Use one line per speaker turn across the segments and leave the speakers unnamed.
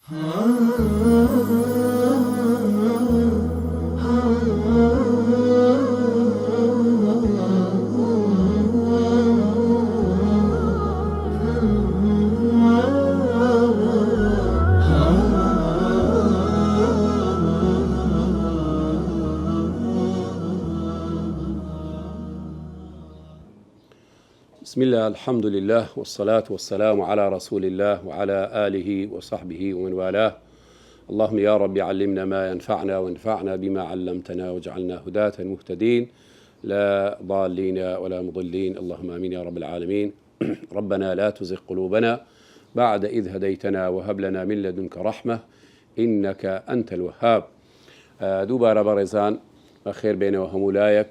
بسم الله، الحمد لله، والصلاة والسلام على رسول الله وعلى آله وصحبه ومن والاه. اللهم يا رب علمنا ما ينفعنا وانفعنا بما علمتنا واجعلنا هداة مهتدين لا ضالين ولا مضلين، اللهم آمين يا رب العالمين. ربنا لا تزغ قلوبنا بعد إذ هديتنا وهب لنا من لدنك رحمة إنك أنت الوهاب. دوباره برزان خير بين وهمولايك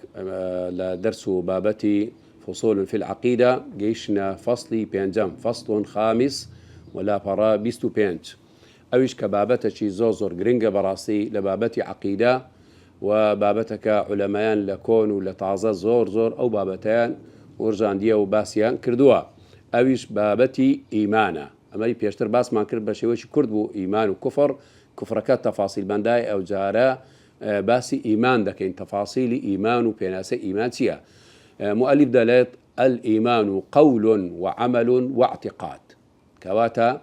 لدرس بابتي فصول في العقيدة جيشنا فصلي بينجم فصل خامس ولا فرا بيستو بينج أويش كبابتك زوزور جرينجا براسي لبابتي عقيدة وبابتك علماء لكون ولتعزى زور أو بابتان ورجان ديا وباسيان كردوا أويش بابتي إيمانا أما بيشتر باس ما كرد بشيوش كردبو إيمان وكفر كفركات تفاصيل بنداي أو جارا باسي إيمان دكين تفاصيل إيمان وبيناسي إيمان سيا مؤلف دلالة الإيمان قول وعمل واعتقاد كواتا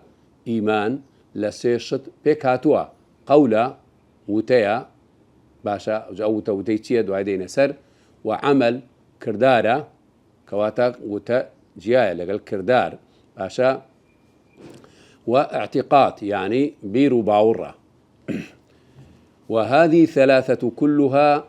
إيمان لسيشت بكاتوا قولا وتيا باشا أو توتيتيا دعاء سر وعمل كردارا كواتا وتا جيايا لقال كردار باشا واعتقاد يعني بيرو باورة. وهذه ثلاثة كلها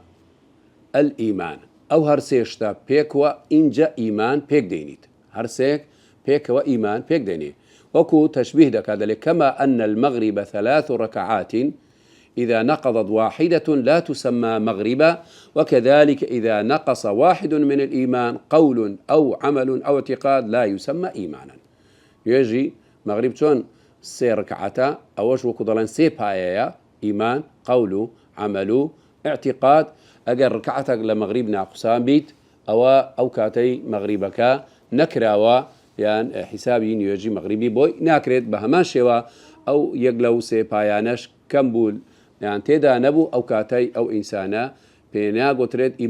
الإيمان أو هرسيشتا بيكوا إنجا إيمان بيك دينيت هرسيك بيكوا إيمان بيك دينيت وكو تشبيه دكذلك كما أن المغرب 3 ركعات إذا نقضت واحدة لا تسمى مغربا، وكذلك إذا نقص واحد من الإيمان قول أو عمل أو اعتقاد لا يسمى إيمانا. يجي مغرب شون 3 ركعتا أوش وكو ضلان سيبايا إيمان قول عمل اعتقاد أجر ركعتك لمغربنا قسام بيت أو كاتي مغربك نكراوا يعني حسابي يجي مغربي بوي ناكريت بهمان شوا أو يقلو سيبايانش كمبول يعني تدا نبو أو كاتي أو إنسانا بينا قتريت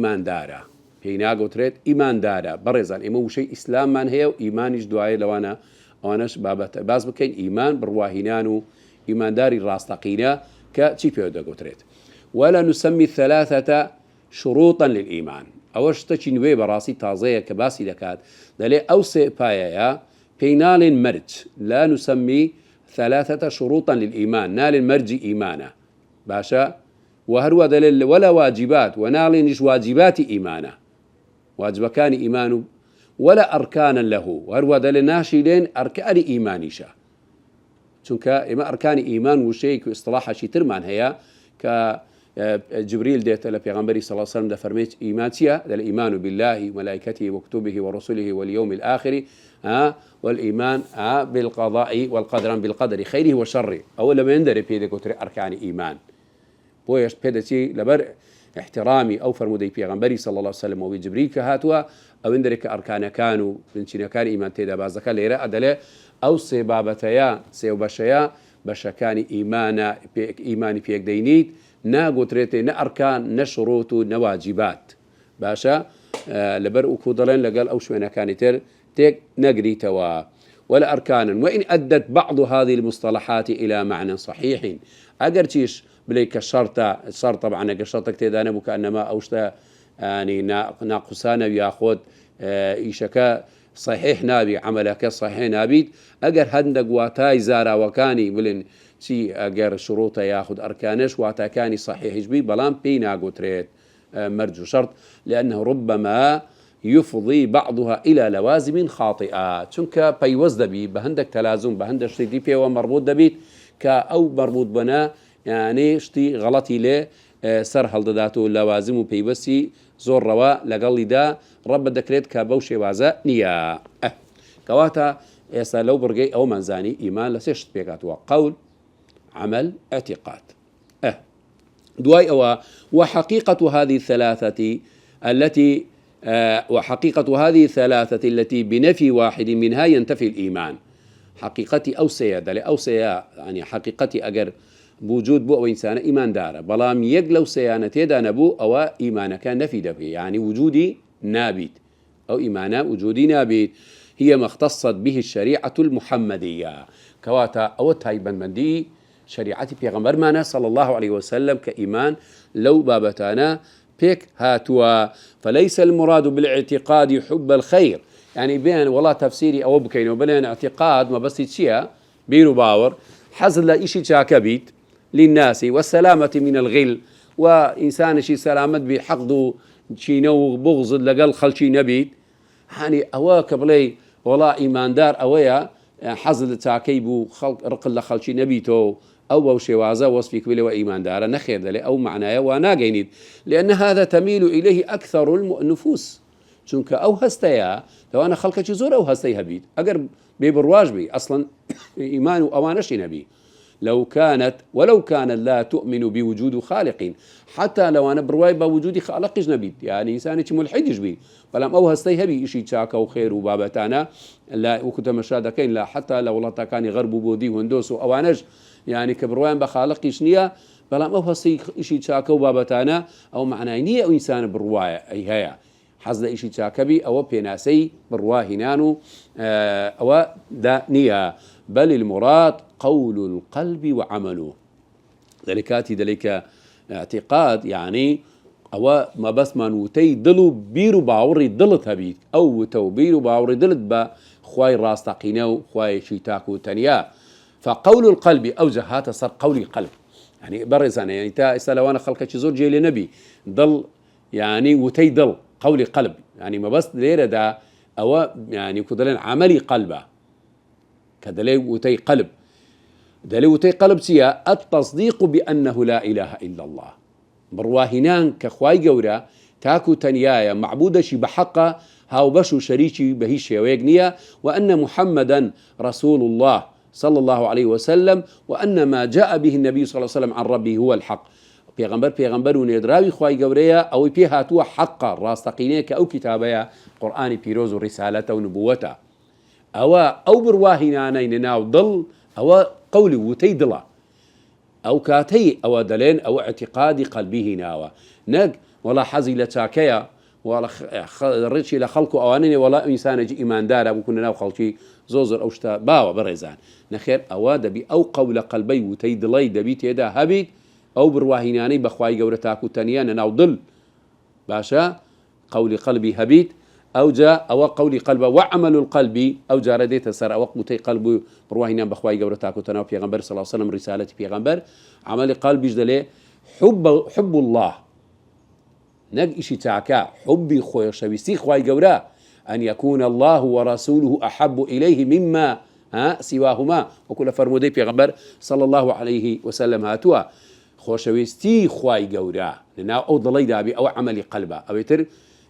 إيمان دارا برزان إمو شيء إسلام من هي وإيمانش دعاء لوانا وانش بابت باز بكين إيمان برواهنانو إيمان داري راستقينا كتشي بيودا قتريت. ولا نسمي 3 شروطا للإيمان أوش تشي نوي براسي تازية كباسي لكاد دلي أو سيبايا بينال مرج لا نسمي 3 شروطا للإيمان نال المرج إيمانا باشا وهروا دليل ولا واجبات ونال نش واجبات إيمانا واجبكان إيمان ولا أركانا له وهروا دليل ناشيلين أركان إيمانيشا چونك إما أركان إيمان وشيء كاصطلاح شي ترمان هي ك جبريل ديت لبيغمبري صلى الله عليه وسلم ده فرميت إيمانتيا الإيمان بالله وملائكته وكتبه ورسله واليوم الآخر والإيمان بالقضاء والقدر بالقدر خيره وشره أول ما يندرب في ذلك أركان إيمان بويش بدتي لبر احترامي أو فرمودي بيغمبري صلى الله عليه وسلم وجبريل كهاتوا أو يندرك أركان كانوا من كان إيمان تيدا بازك ليرا أدله أو سبابتيا سيوبشيا بشكان إيمان فيك دينيت نا قدرتي نا أركان نا شروط نا واجبات باشا لبر أكودلين لقال أو شوينا كانتر تيك نقري توا ولا أركانا وإن أدت بعض هذه المصطلحات إلى معنى صحيح أقرتيش بليك الشرط طبعا الشرطك تيدانا بكأنما أوشتا يعني ناقصانا ياخد إيشكا صحيح نابي عملك صحيح نابي أقر هندق واتاي زارا وكاني بلين شي أجر شروط ياخذ أركانش واتاكاني صحيح جبي بلان بينا قتريت مرجو شرط لأنه ربما يفضي بعضها إلى لوازم خاطئة چونك بيوز دبي بهندك تلازم بهندك شتي دي بي ومربوط دبيت كأو مربوط بنا يعني شتي غلطي له سر هالداتو لوازم وبيوسي زور روا لقال دا رب دكريت كبوشي وازا نيا كواتا يسا لو برقي أو منزاني إيمان لسيشت بيقاتوا قول عمل اعتقاد دواي أو وحقيقة هذه الثلاثة التي بنفي واحد منها ينتفي الإيمان حقيقتي أو سيادة لأو سيا يعني حقيقتي أجر بوجود بو أو إنسان إيمان داره بلام يجلو سيانته دا نبو أو إيمان كان نفي دبه يعني وجودي نابت أو إيمانا وجودي نابت هي ما اختصت به الشريعة المحمدية كواتا أو تايبا مندي شريعة بيغمبر مانا صلى الله عليه وسلم كإيمان لو بابتانا بيك هاتوا فليس المراد بالاعتقاد حب الخير يعني بين والله تفسيري أو بكين وبين اعتقاد ما بس تشيا بيرو باور حزل لا إشي شاكبيت للناس والسلامة من الغل وإنسان شي سلامة بحقده شي نو بغض لقل خلشي نبيت يعني أواكب لي والله إيمان دار أويا حزل تاكيبو خلق رقل لخلشي نبيتو أو شوازة وصفك بلي وإيمان دار نخير ذلك أو معناه وانا جينيد لأن هذا تميل إليه أكثر النفوس چونك أو هستيا لو أنا خلقك زور أو هستي هبيت أجر ببرواج بي أصلا إيمان أوانش نبي ولو كان لا تؤمن بوجود خالق حتى لو أنا برواي بوجود خالق نبي يعني إنسان ملحدش بي فلم أو هستي هبي إشي تشاكا وخير وبابتانا لا وكنت مشاهدكين لا حتى لو الله كان غرب بودي وهندوس أوانش يعني كبروان بخالقش نية فلم أو هستي إشي تشاكا وبابتانا أو معناه نية أو إنسان برواية أي هيا حزل إشي تشاكبي أو بيناسي برواهنانو أو دانية بل المراد قول القلب وعمله ذلك اعتقاد يعني أو ما بس ما نوتي دلو بيرو باوري دلت هبيت أو تو بيرو باوري دلت با خواي راستقينو خواي شيتاكو تانيا فقول القلب أوجه هذا صار قول القلب يعني برزانا يعني تا لو أنا خلقك زور جي لنبي ضل يعني وتي دل قولي قلب يعني ما بس ليرة دا أو يعني كدلين عملي قلبه كدلي وتي قلب دلي وتي قلب سيا التصديق بأنه لا إله إلا الله برواهنان كخواي جورا تاكو تنيايا معبودة شي بحقه هاو بشو شريكي بهيش ويقنيا وأن محمدا رسول الله صلى الله عليه وسلم وأن ما جاء به النبي صلى الله عليه وسلم عن ربه هو الحق پیغمبر و ندراوی خوای گوریا او پی هاتوا حق راستقینه که او کتابه قرآن پیروز و رسالته و نبوته او برواهنانه نناو ضل او قولي وتي دلا او كاتي او دلين او اعتقاد قلبه ناوا نق ولا حزي لتاكيا ولا ريتشي لخلقه اوانني ولا انسان جي ايمان دار ابو كنا ناو خلقي زوزر اوشتا باوا بريزان نخير او دبي او قول قلبي وتي دلي دبي تيدا هبيت أو برواهناني بخواي جورتاكو تانيان ناو ضل باشا قولي قلبي هبيت أو جاء أو قولي قلبه وعمل القلب أو جاء رديت سر أو قمتي قلبه برواهنان بخواي جورتاكو تناو بيغمبر صلى الله عليه وسلم رسالة بيغمبر عمل قلبي جدلي حب الله نق إشي تعكا حبي خوي شويسي خواي جورا أن يكون الله ورسوله أحب إليه مما سواهما وكل فرمودي بيغمبر صلى الله عليه وسلم هاتوا خوشويستي خواي جورا لأنه أو ضلي دابي أو عملي قلبه أو يتر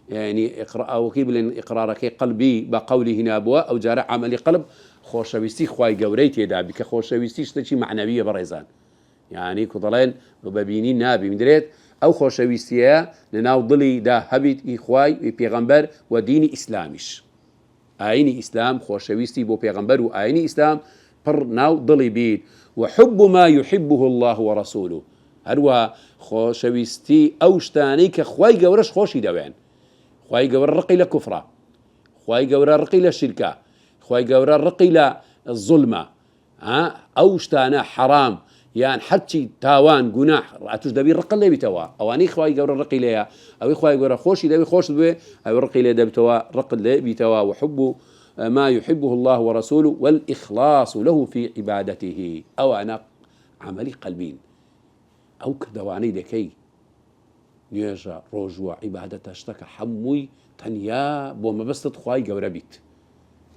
يعني إقرأ أو كيبل إقرارك قلبي بقوله هنا أبوا أو جارع عملي قلب خوشويستي خواي جوريتي دابي كخوشويستي شتى معنوية بريزان يعني كضلين وببينين نابي مدريت أو خوشويستيا لأنه ضلي دا هبيت إخواي بيغمبر وديني إسلاميش آيني إسلام خوشويستي بو بيغمبر وآيني إسلام بر ناو ضلي بيت وحب ما يحبه الله ورسوله هروا خوشويستي أوشتاني كخواي جورش خوشي دوين خواي جور رقي لكفرة خواي جور رقي للشركة خواي جور رقي للظلمة أوشتانا حرام يعني حتى تاوان جناح رأتوش دبي رقي اللي بتوا أواني خواي جور رقي ليا أو خواي جور خوشي دبي خوش دبي أو رقي لي دبي توا رقي اللي بتوا وحب ما يحبه الله ورسوله والإخلاص له في عبادته أو أنا عملي قلبين أو كدواني دكي نيجا روجوا عبادة اشتكى حموي تنيا بوما بس تخواي جوربيت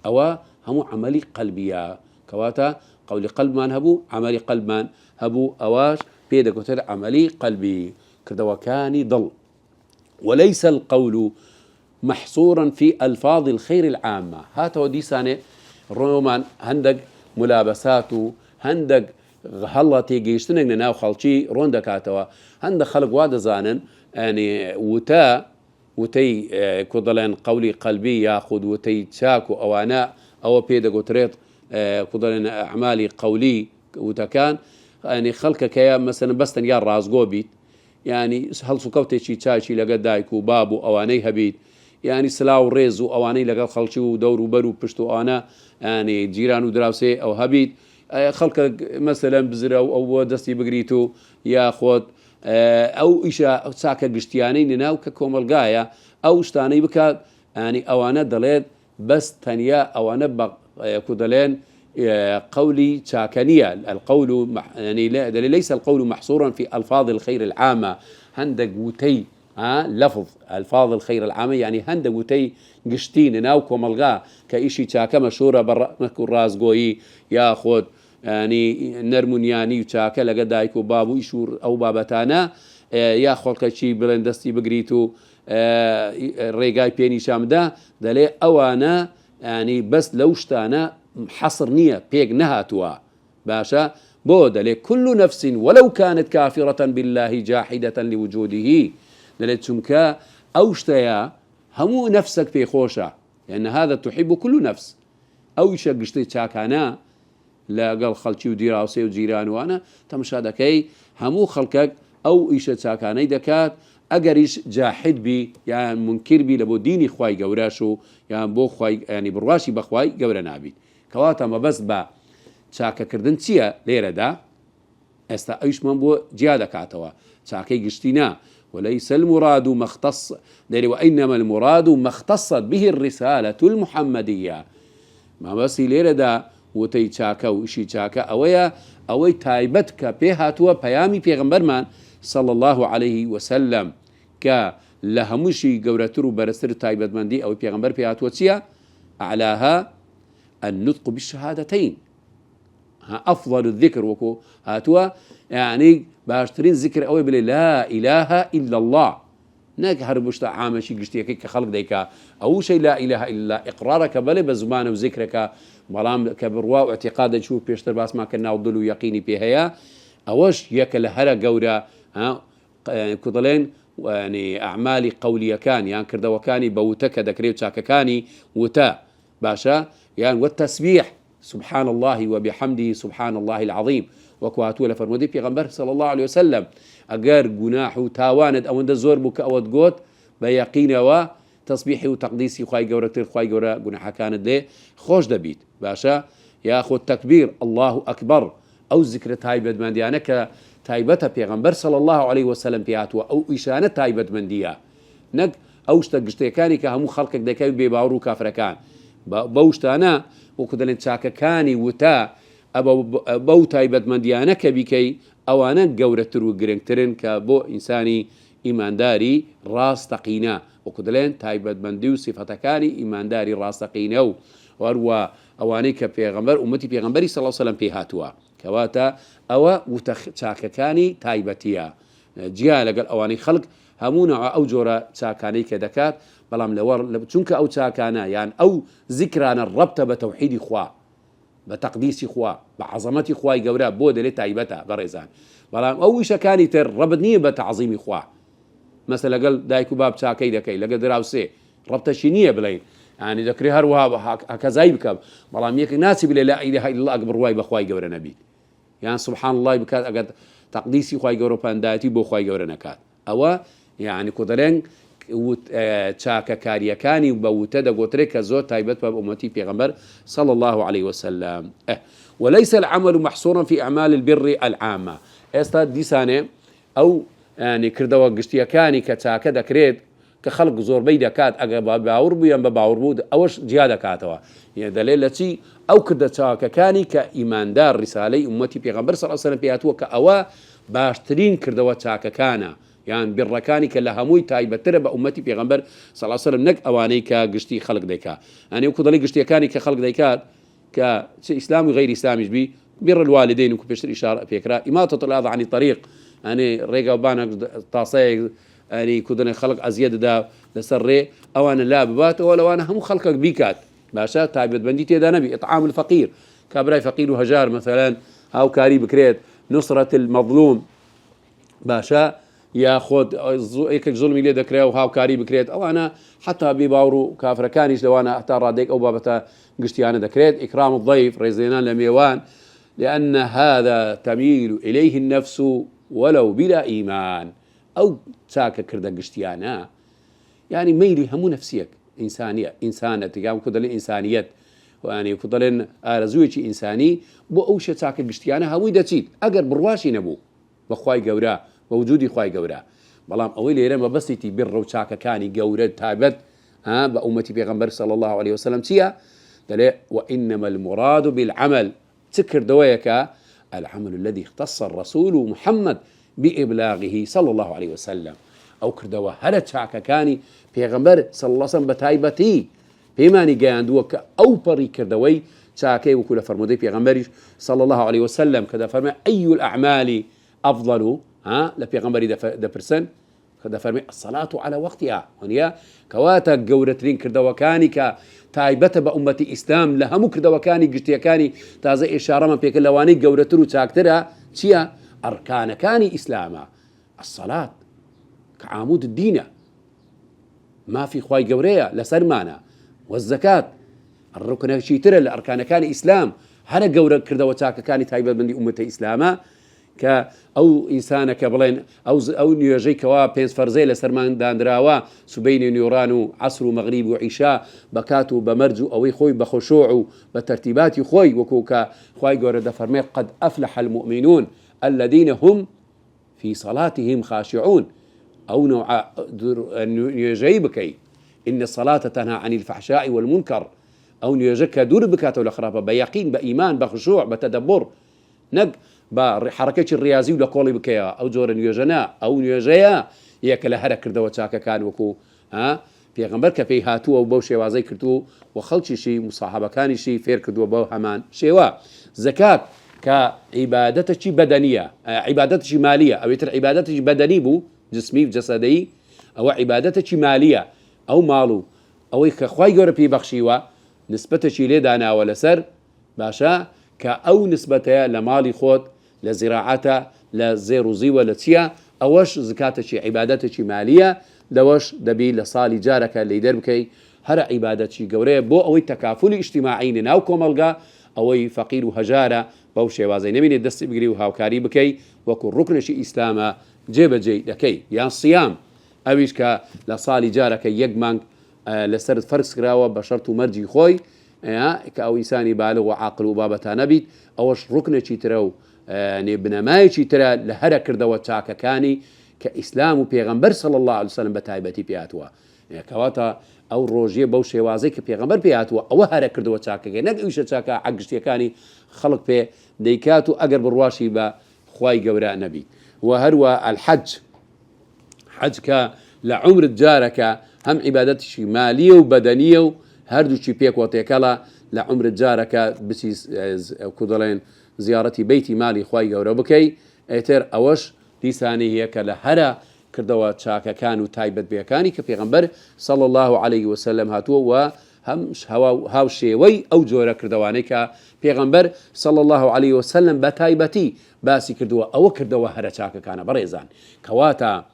أو هم عملي قلبيا كواتا قولي قلب من هبو عملي قلب من هبو أواش بيدا كتر عملي قلبي كدوكاني ضل وليس القول محصورا في ألفاظ الخير العامة هاتا ودي سانة رومان هندق ملابساته هندق هلتي جيشتنك ناو خلشي روندك هاتوا هندق خلق واد زانن يعني وتي كضلن قولي قلبي ياخذ وتي تشاكو أو أنا أو بيدا قتريت قدرنا أعمالي قولي وتكان يعني خلقك يا مثلا بس تنيار رازقو بيت يعني هل سكوتي شي تشاشي لقد دايكو بابو أواني هبيت يعني سلاو ريزو أواني لقد خلشي ودور وبرو بشتو أنا يعني جيران ودراوسي أو هبيت خلقك مثلا بزرو أو دستي بقريتو يا خود أو إيشا ساكا قشتياني نناو ككوملقايا أو اشتاني بكات يعني أوانا دليل بس تنيا أوانا كدلين قولي شاكنية القول يعني ليس القول محصورا في ألفاظ الخير العامة هندق وتي لفظ ألفاظ الخير العامة يعني هندق وتي قشتين ناوكم الغا كإشي شاكا مشهورة برمكو رازقوي ياخد يعني نرمونياني وشاكا لقد دايكو بابو إشور أو بابتانا ياخد كشي بلندستي بقريتو الريقاي بيني شامدا دلي أوانا يعني بس لوشتانا حصر نية بيق نهاتوا باشا بودا لكل نفس ولو كانت كافرة بالله جاحدة لوجوده دلي تشمكا أوشتيا همو نفسك في خوشة لأن هذا تحب كل نفس أو يشقشتي شاكانا لا قال خلتي وديراوسي وجيران وانا تمشادكي همو خلقك أو إيشة شاكاني دكات أجريش جاحد بي يعني منكر بي لبو ديني خواي جوراشو يعني بو خواي يعني برواشي بخواي جورا نابي كواتا ما بس با شاكا كردن تيا ليرة دا استا ايش من بو جيادة كاتوا شاكي قشتنا وليس المراد مختص دلي وإنما المراد ما اختصت به الرسالة المحمدية ما بس ليرة دا وتي شاكا وإشي شاكا أوي تايبتك بيهاتوا بيامي بيغمبرمان صلى الله عليه وسلم كلهمشي جورترو برسر تايبت مندي أو بيغمبر بيهاتوا تيا أعلاها النطق بالشهادتين أفضل الذكر وكو هاتوا يعني باشترين ذكر أوي بلي لا إله إلا الله ناك هربشتا عامشي قشتيكي كخلق ديكا أو شيء لا إله إلا الله إقرارك بلي بزمان وذكرك بلام كبروا واعتقادا شوف بيشتر باس ما كنا وضلوا يقيني بيهيا أوش يكل هرا جورا كضلين يعني أعمالي قولي كان يعني كردا وكاني بوتك ذكريت شاك كاني وتا باشا يعني والتسبيح سبحان الله وبحمده سبحان الله العظيم وكواتو لفرمودي بيغمبر صلى الله عليه وسلم أجر جناح تاواند أو عند زور بك أو تقوت بيقين وتصبيحي وتقديسي خواي جورا كتير خواي جورا جناح كانت ليه خوش دبيت باشا ياخذ تكبير الله أكبر أو ذكر تايبت من ديانك تايبتها بيغمبر صلى الله عليه وسلم بياتوا أو إشانة تايبت من ديا نك أوشتا قشتيكاني كهمو خلقك دكاي بيباورو كافركان بوشتانا وكدلين شاككاني وتا أبو تايبت من ديانك بكي أوانا قورتر وقرنكترن كبو إنساني إيمان داري راس تقينا وكدلين تايبت من ديو صفتكاني إيمان داري راس تقينا واروا أوانيك بيغمبر أمتي بيغمبري صلى الله عليه وسلم بيهاتوا كواتا أو وتشاككاني تايبتيا جيا لقل أواني خلق همونا أو جورا تشاكاني كدكات بلام لور چونك أو تشاكانا يعني أو ذكرانا الربط بتوحيد إخوة بتقديس إخوة بعظمة إخوة جورا بود لتايبتا بريزان بلام أو شكاني تر ربطني بتعظيم إخوة مثلا قال دايكو باب تشاكي دكاي لقل دراوسي ربط شينية بلين يعني ذكري هروها هكذا يبكب بلام يك ناسي بلا لا إله إلا الله أكبر واي بخواي جورا نبي يعني سبحان الله بكات أقد تقديسي خواي جورا بانداتي بو خواي جورا نكات أو يعني كودرين تشاكا كاريكاني وبوتدا قطريكا زوت تايبت باب أمتي بيغمبر صلى الله عليه وسلم وليس العمل محصورا في أعمال البر العامة استا دي سانة أو يعني كردوا قشتيكاني كتاكا دكريت كخلق زور بيدا كات أجا باور بيان باور بود أوش جهاد كاتوا يعني دليل شيء أو كده تاكا كاني كإيمان دار رسالة أمتي بيغمبر صلى الله عليه وسلم بياتوا كأوا باشترين كردوا تاكا كانا يعني بالركاني كلهموي تايبة ترى أمتي بيغمبر صلى الله عليه وسلم نك أواني كقشتي خلق ديكا يعني وكذا لي قشتي كاني كخلق ديكات كإسلامي غير إسلامي بي بر الوالدين وكبشر إشارة فكرة إماتة الأذى عن الطريق يعني ريقا بانا طاسي يعني كودنا خلق أزياد دا لسرّي أو أنا لا ببات ولا أنا هم خلقك بيكات باشا تايبت بنديتي دا نبي إطعام الفقير كابراي فقير وهجار مثلا أو كاري بكريت نصرة المظلوم باشا یا خۆت یەکێک زوڵمی لێ دەکرێت و هاوکاری بکرێت ئەوانە حتا بێباوڕ و کافرەکانیش لەوانە هەتا ڕادێک ئەو بابەتە گشتیانە دەکرێت ئیکرام الضيف ڕێزێنان لە میێوان لأن هذا تميل إليه النفس ولو بلا إيمان أو تاك كردا قشتيانا يعني ميلي همو نفسيك إنسانة يعني كدل إنسانية يعني كدل آرزوية إنساني بو أوشة تاك قشتيانا هاوي دتيت أجر برواشي نبو بخواي جورا ووجودي خواي جورا بلام أولي يرمى بس تي بر وتاك كاني جورا تابت ها بأمتي بيغمبر صلى الله عليه وسلم تيا دليل وإنما المراد بالعمل تكر دويك العمل الذي اختص الرسول محمد بإبلاغه صلى الله عليه وسلم أو كردوا هل تشاك كاني بيغمبر صلى الله عليه وسلم بتايبتي بيماني جاندوك أو بري كردوي تشاكي وكل فرمودي بيغمبر صلى الله عليه وسلم كذا فرمى أي الأعمال أفضل لبيغمبري دفرسن كذا فرمي الصلاة على وقتها ونيا كواتا جورترين كردوا كاني تايبته بأمتي إسلام لهم كردوا كاني قشتيا كاني تازي إشارة من بيك اللواني جورترو تاكترها تشيا أركان كاني إسلاما الصلاة كعامود الدين ما في خواي جوريا لسرمانا والزكاة الركن شيتر الأركان كاني إسلام هنا جورة كردوا تاك كاني تايبة من أمتي إسلاما أو إنسانك بلين أو نيجي كوا بينس فرزي لسرمان داندراوا سبين نيورانو عصر ومغرب وعشاء بكاتو بمرجو أو خوي بخشوع بترتيبات خوي وكوكا خوي جورد فرمي قد أفلح المؤمنون الذين هم في صلاتهم خاشعون أو نوع نيجي بكي إن الصلاة تنهى عن الفحشاء والمنكر أو نيجيك دور بكاتو الأخرى بيقين بإيمان بخشوع بتدبر نق بحركة الرياضي ولا قولي بكيا أو جور نيوجنا أو نيوجيا ياكل هذا كردوا تاك كان وكو في غمبر كفي هاتو أو بوشي وازي كردو وخلشي شيء مصاحبة كان شيء فير كردو بو همان شيوا زكاة كعبادة بدنية عبادة مالية أو يتر عبادة بدني بو جسمي جسدي أو عبادة مالية أو مالو أو كخواي جور بي بخشيوا نسبة شيء لدانا ولا سر باشا كأو نسبة لمالي خوت لزراعته لزيروزي ولتيا أوش زكاتة عبادة مالية لوش دبي لصالي جارك اللي دربكي هر عبادة جورية بو أو تكافل اجتماعي ناو كوملغا أو فقير وهجارة بوشي وازي نمين الدست بقري وهاوكاري بكي وكل ركن شي إسلاما جيب جي لكي يعني الصيام أويش لصالي جارك يجمانك لسرد فرس كراوة بشرط مرجي خوي كأو إنساني بالغ وعاقل وبابتها نبيت أوش ركن شي ترو يعني بنماي شي ترى لهرا كردوا تاكا كاني كإسلام وبيغمبر صلى الله عليه وسلم بتايبتي بياتوا يعني كواتا أو روجيه بوشي وازي كبيغمبر بياتوا أو هرا كردوا تاكا نك إيش تاكا عقشتي كاني خلق بي ديكاتو أقرب الرواشي بخواي قوراء نبي وهروا الحج حج لعمر الجارك هم عبادتي مالية وبدنية هردو شي بيك وتيكلا لعمر الجارك بسيس كودلين زيارتي بيتي مالي خواي قورا بكي ايتر اوش لساني هي كالهرا كردوا تشاكا كانوا تايبت بيكاني كبيغمبر صلى الله عليه وسلم هاتو وهمش هاو شيوي او جورا كردواني كبيغمبر صلى الله عليه وسلم بتايبتي باسي كردوا او كردوا هرا تشاكا كان بريزان كواتا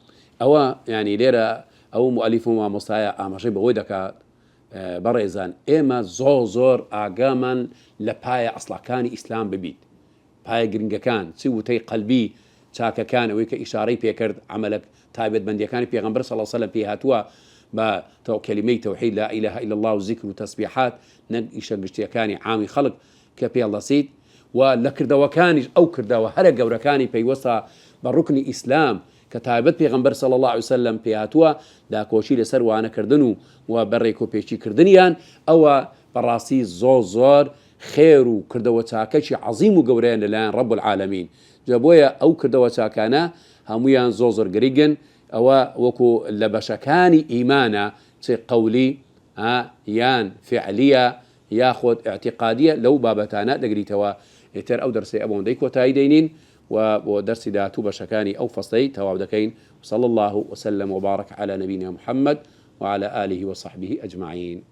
او يعني ليرا او مؤلفو ما مصايا اماشي بويدك بريزان اما زور اقاما لبايا اصلا كان اسلام ببيت بايا جرينجا كان سوتي قلبي شاكا كان ويك اشاري بيكرد عملك تايبت بندي كان بيغمبر صلى الله عليه وسلم فيها توا با كلمه توحيد لا اله الا الله وذكر وتسبيحات نق يشغشتي كان عامي خلق كبي الله سيد ولكردا وكان او كردا وهرا غوركاني في وسط بالركن اسلام كتابت بيغمبر صلى الله عليه وسلم بياتوا دا كوشي لسر وانا كردنو وبريكو بيشي كردنيان او براسي زور خير كردوا تاكشي عظيم وقورين لان رب العالمين جابويا او كردوا تاكانا هميان زوزر قريقن او وكو لبشكاني ايمانا تي قولي يان فعلية ياخد اعتقادية لو بابتانا دقري توا يتر او درسي ابون ديكو تايدينين ودرس داتو بشكاني أو فصلي توابدكين صلى الله وسلم وبارك على نبينا محمد وعلى آله وصحبه أجمعين.